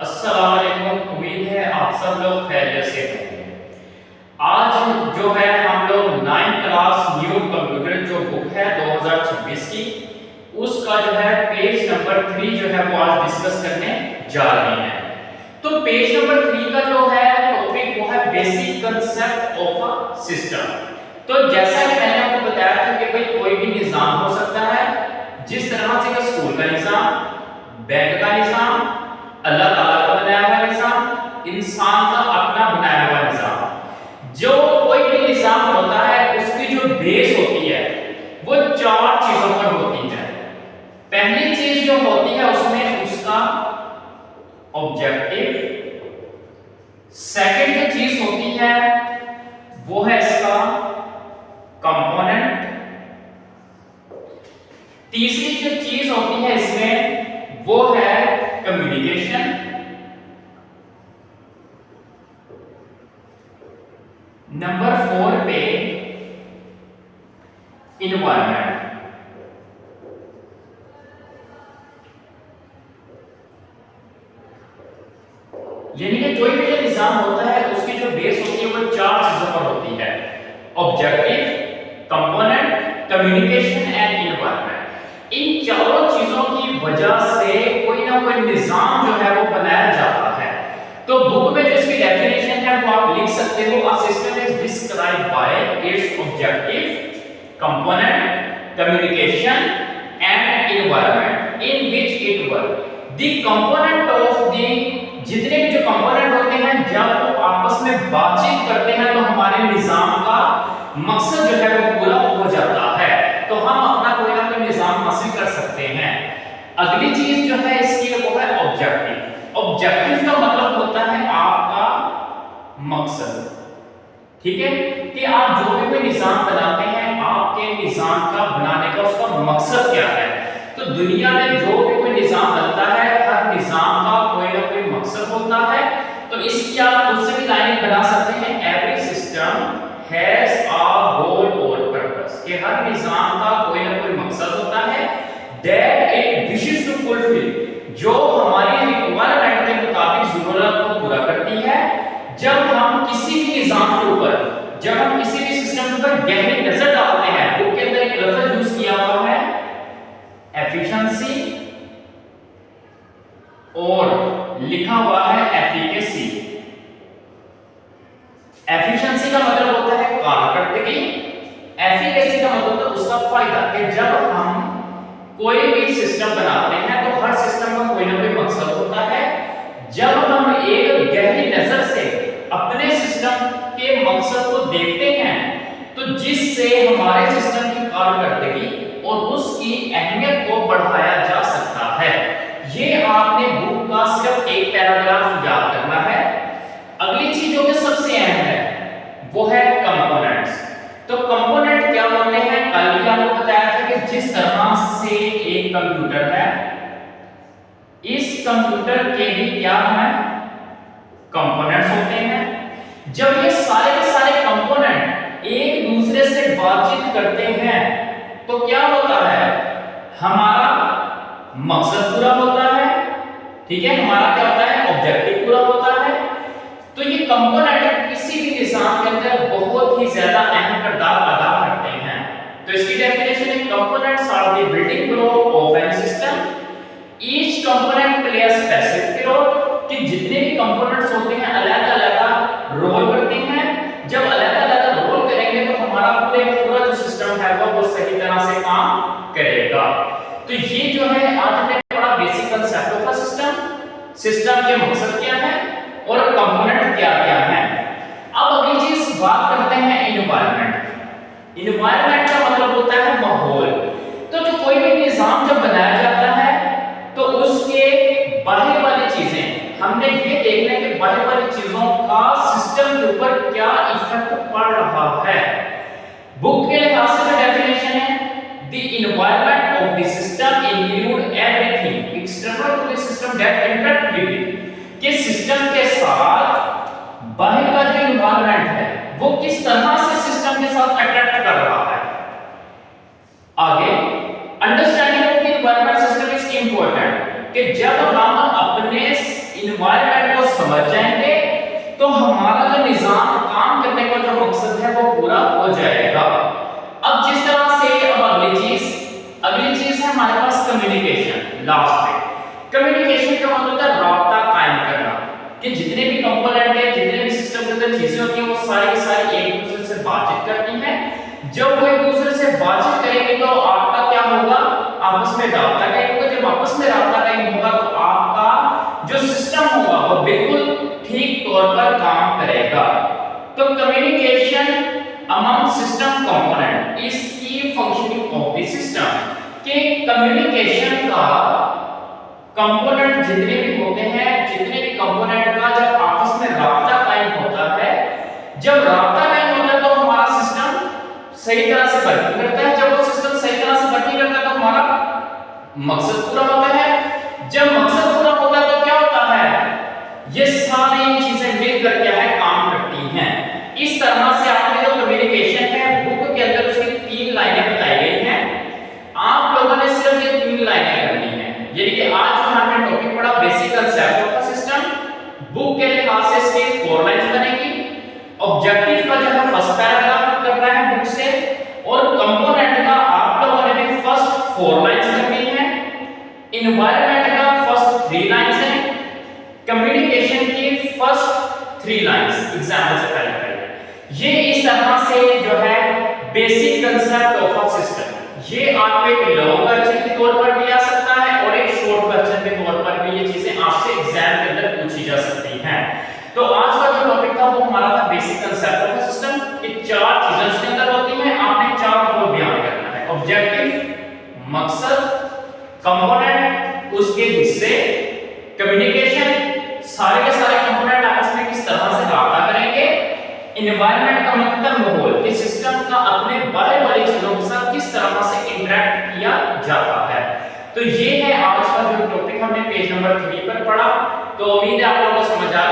अस्सलाम वालेकुम। उम्मीद है आप सब लोग खैरियत से होंगे। आज जो है हम लोग 9th क्लास न्यू कंप्यूटर जो बुक है 2026 की, उसका जो है पेज नंबर 3 जो है वो आज डिस्कस करने जा रहे हैं। तो पेज नंबर 3 का जो है टॉपिक वो है basic concept of a system. तो जैसा कि मैंने आपको बताया था कि भाई कोई भी निजाम हो सकता है, जिस तरह से कि स्कूल का निजाम, बैंक का निजाम, अल्लाह ताला का बनाया हुआ निजाम, इंसान का अपना बनाया हुआ निजाम। जो कोई भी निजाम होता है उसकी जो बेस होती है वो 4 चीजों पर होती है। पहली चीज जो होती है उसमें उसका ऑब्जेक्टिव, सेकंड जो चीज होती है वो है इसका कंपोनेंट, तीसरी जो चीज होती है इसमें वो है कम्युनिकेशन, नंबर 4 पे इन्वायरमेंट। यानी कि कोई भी जो निजाम होता है उसकी जो बेस होती है वो 4 चीजों पर होती है: objective, component, communication and environment. इन चारों चीजों की वजह से कोई ना कोई निजाम जो है वो बनाया जाता है। तो बुक में जो इसकी डेफिनेशन है वो आप लिख सकते हो: a system is described bye it's objective, component, communication and environment in which it work. The component of the, जितने भी जो कंपोनेंट होते हैं जब वो आपस में बातचीत करते हैं तो हमारे निजाम का मकसद जो है वो पूरा हो जाता है, तो हम अपना कोई ना कोई निजाम हासिल कर सकते हैं। अगली चीज जो है इसकी वो है ऑब्जेक्टिव। ऑब्जेक्टिव का मतलब होता है आपका मकसद। ठीक है, कि आप जो भी कोई निजाम बनाते हैं आपके निजाम का बनाने का उसका मकसद क्या है। तो दुनिया में जो भी कोई निजाम बनता है हर निजाम का कोई ना कोई मकसद होता है। तो इसकी आप उससे भी लाइन बना सकते हैं: एवरी सिस्टम हैज अ गोल और पर्पस। कि हर निजाम का कोई ना कोई मकसद होता है that it wishes to fulfil, जो हमारी रिक्वायरमेंट के मुताबिक जरूरत को पूरा करती है। जब हम किसी भी निजाम के ऊपर, जब हम किसी भी सिस्टम पर गहरी नजर डालते हैं, बुक के अंदर एक लफ्ज यूज किया हुआ है एफिशिएंसी और लिखा हुआ है एफिकेसी। एफिशिएंसी का मतलब होता है कारकर्दगी, एफिकेसी का मतलब होता है उसका फायदा। कि जब हम कोई भी सिस्टम बनाते हैं तो हर सिस्टम का कोई ना कोई मकसद होता है। जब हम एक गहरी नजर से अपने सिस्टम के मकसद को देखते हैं तो जिससे हमारे सिस्टम की कारकर्दगी और उसकी अहमियत को बढ़ाया जा सकता है। ये आपने बुक का सिर्फ एक पैराग्राफ याद करना है। अगली चीज जो कि सबसे अहम है वो है कंपोनेंट्स। तो कंपोनेंट क्या होते हैं? कल भी आपको बताया था कि जिस तरह से एक कंप्यूटर है, इस कंप्यूटर के भी क्या है? कंपोनेंट्स होते हैं। जब ये सारे के सारे कंपोनेंट एक दूसरे से बातचीत करते हैं तो क्या होता है? हमारा मकसद पूरा होता है। ठीक है, हमारा क्या होता है? ऑब्जेक्टिव पूरा होता है। तो ये कंपोनेंट किसी भी निजाम के अंदर बहुत ही ज्यादा अहम किरदार अदा करते हैं। तो इसकी डेफिनेशन है: components are the building block of an system, each component play a specific role. कि जितने भी कंपोनेंट्स होते हैं अलग-अलग रोल करते हैं। जब अलग-अलग रोल करेंगे तो हमारा पूरा जो सिस्टम है वो सही तरह से काम करेगा। तो ये जो है आज हमने पढ़ा basic concept of a system, system के मकसद क्या है और कंपोनेंट क्या-क्या हैं। अब अगली चीज बात करते हैं एनवायरनमेंट। एनवायरनमेंट का मतलब होता है माहौल। तो जो कोई भी निजाम जब बनाया जाता है तो उसके बाहर वाली चीजें हमने ये देखना है कि बाहर वाली चीजों का सिस्टम के ऊपर क्या इफेक्ट पड़ रहा है। बुक के लिहाज से जो डेफिनेशन है: the environment of the system include everything external to the system that interact with it. कि सिस्टम के साथ बाहर का जो एनवायरनमेंट है वो किस तरह से सिस्टम के साथ अट्रैक्ट कर रहा है। आगे understanding of the environment system is important. कि जब हम अपने इन्वायरमेंट को समझ जाएंगे तो हमारा जो निजाम काम करने का जो मकसद है वो पूरा हो जाएगा। अब जिस तरह से अब अगली चीज है हमारे पास कम्युनिकेशन। लास्ट में कम्युनिकेशन का मतलब है राब्ता कायम करना, कि जितने भी कंपोनेंट है, जितने भी सिस्टम के अंदर चीजें होती हैं वो सारी एक दूसरे से बातचीत करती हैं। जब वो एक दूसरे से बातचीत करेंगे तो आपका क्या होगा, आपस में राब्ता कायम होगा। जब आपस में राब्ता कायम होगा तो आपका जो सिस्टम होगा वो बिल्कुल ठीक तौर पर काम करेगा। तो communication among system component is की फंक्शनिंग ऑफ द सिस्टम, कि कम्युनिकेशन का कंपोनेंट जितने भी होते हैं, जितने भी कंपोनेंट का जब आपस में राब्ता कायम होता है, जब राब्ता कायम होता है तो हमारा सिस्टम सही तरह से वर्किंग करता है। जब वो सिस्टम सही तरह से वर्किंग करता है तो हमारा मकसद पूरा होता है। जब मकसद पूरा होता है तो क्या होता है, ये सारी चीजें मिलकर क्या है काम करती हैं। इस तरह से आपने जो कम्युनिकेशन है बुक के अंदर उसकी 3 लाइनें बताई गई हैं। आप लोगों ने सिर्फ ये 3 लाइनें करनी है। यानी कि आज जो हमने टॉपिक पढ़ा basic concept of a system, book के लिहाज से इसकी 4 लाइन्स बनेगी। ऑब्जेक्टिव का जो है फर्स्ट पैराग्राफ करना है बुक से, और कंपोनेंट का आप लोगों ने भी फर्स्ट 4 लाइन्स करनी है। एनवायरनमेंट का फर्स्ट 3 लाइन्स है, कम्युनिकेशन की फर्स्ट 3 लाइन्स एग्जाम्पल से पहले। ये इस तरह से जो है basic concept of a system, ये आपको एक लॉन्ग वर्जन के तौर पर भी आ सकता है और एक शॉर्ट वर्जन के तौर पर भी ये चीजें आपसे एग्जाम के अंदर पूछी जा सकती हैं। तो आज का जो टॉपिक था वो हमारा था basic concept of a system, कि 4 चीजें उसके अंदर होती हैं, आपने 4 को बयान करना है। ऑब्जेक्टिव, मकसद, कंपोनेंट, उसके हिस्से, कम्युनिकेशन, सारे के सारे कंपोनेंट आपस में किस तरह से राब्ता करेंगे। एनवायरनमेंट का मतलब माहौल, कि सिस्टम का अपने बाहर वाली चीजों के साथ किस तरह से इंटरेक्ट किया जाता है। तो ये है आज का जो टॉपिक हमने पेज नंबर 3 पर पढ़ा। तो उम्मीद है आप लोगों को समझ आ